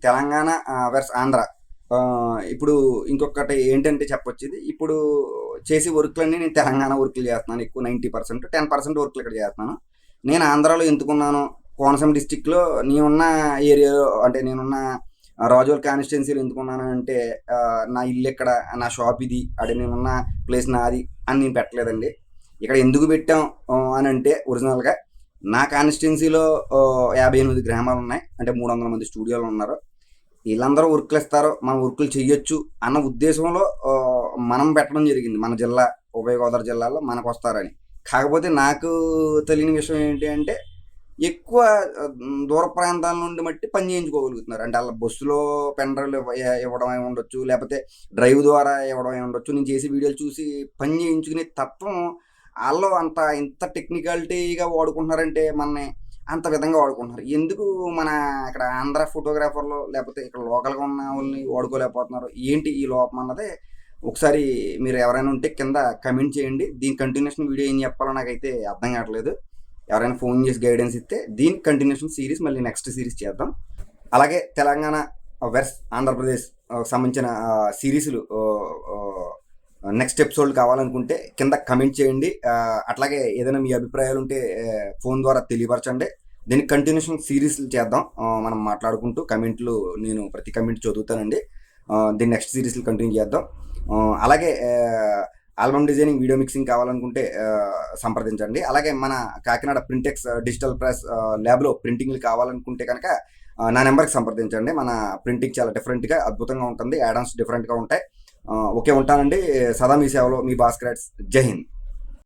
Telangana verse Andhra. ఇప్పుడు ఇంకొకటి ఏంటంటే చెప్పొచ్చేది, ఇప్పుడు చేసే వర్కులన్నీ నేను తెలంగాణ వర్కులు చేస్తున్నాను ఎక్కువ 90%, 10% వర్కులు ఇక్కడ చేస్తున్నాను. నేను ఆంధ్రాలో ఎందుకున్నాను, కోనసీమ డిస్టిక్లో నేనున్న ఏరియాలో అంటే నేనున్న రాజోల్ కాన్స్టిట్యున్సీలో ఎందుకున్నాను అంటే నా ఇల్లు ఇక్కడ, నా షాప్ ఇది, అంటే నేనున్న ప్లేస్ నాది అని నేను పెట్టలేదండి. ఇక్కడ ఎందుకు పెట్టాం అని అంటే ఒరిజినల్గా నా కాన్స్టిట్యున్సీలో 58 గ్రామాలు ఉన్నాయి, అంటే 300 మంది స్టూడియోలు ఉన్నారు. వీళ్ళందరూ వర్కులు ఇస్తారు, మనం వర్కులు చెయ్యొచ్చు అన్న ఉద్దేశంలో మనం పెట్టడం జరిగింది. మన జిల్లా, ఉభయ గోదావరి జిల్లాలో మనకు వస్తారని. కాకపోతే నాకు తెలియని విషయం ఏంటి అంటే ఎక్కువ దూర ప్రాంతాల నుండి మట్టి పని చేయించుకోగలుగుతున్నారు. అంటే అలా బస్సులో పెన్ డ్రైవ్లు ఇవ్వడం అయి ఉండొచ్చు, లేకపోతే డ్రైవ్ ద్వారా ఇవ్వడం అయి ఉండొచ్చు. నేను చేసే వీడియోలు చూసి పని చేయించుకునే తత్వం వాళ్ళు అంత ఇంత టెక్నికాలిటీగా వాడుకుంటున్నారంటే మనని అంత విధంగా వాడుకుంటున్నారు. ఎందుకు మన ఇక్కడ ఆంధ్ర ఫోటోగ్రాఫర్లు లేకపోతే ఇక్కడ లోకల్గా ఉన్న వాళ్ళని వాడుకోలేకపోతున్నారు, ఏంటి ఈ లోపం అన్నదే ఒకసారి మీరు ఎవరైనా ఉంటే కింద కమెంట్ చేయండి. దీని కంటిన్యూషన్ వీడియో ఏం చెప్పాలో నాకైతే అర్థం కావట్లేదు. ఎవరైనా ఫోన్ చేసి గైడెన్స్ ఇస్తే దీనికి కంటిన్యూషన్ సిరీస్ మళ్ళీ నెక్స్ట్ సిరీస్ చేద్దాం. అలాగే తెలంగాణ వెర్స్ ఆంధ్రప్రదేశ్ సంబంధించిన సిరీస్లు నెక్స్ట్ ఎపిసోడ్ కావాలనుకుంటే కింద కమెంట్ చేయండి. అట్లాగే ఏదైనా మీ అభిప్రాయాలు ఉంటే ఫోన్ ద్వారా తెలియపరచండి. దీనికి కంటిన్యూషన్ సిరీస్లు చేద్దాం. మనం మాట్లాడుకుంటూ కమెంట్లు నేను ప్రతి కమెంట్ చదువుతానండి. దీన్ని నెక్స్ట్ సిరీస్లు కంటిన్యూ చేద్దాం. అలాగే ఆల్బమ్ డిజైనింగ్, వీడియో మిక్సింగ్ కావాలనుకుంటే సంప్రదించండి. అలాగే మన కాకినాడ ప్రింటెక్స్ డిజిటల్ ప్రెస్ ల్యాబ్లో ప్రింటింగ్లు కావాలనుకుంటే కనుక నా నెంబర్కి సంప్రదించండి. మన ప్రింటింగ్ చాలా డిఫరెంట్గా అద్భుతంగా ఉంటుంది, యాడమ్స్ డిఫరెంట్గా ఉంటాయి. ఓకే, ఉంటానండి. సదా మీ సేవలో మీ భాస్కర్. జై హింద్.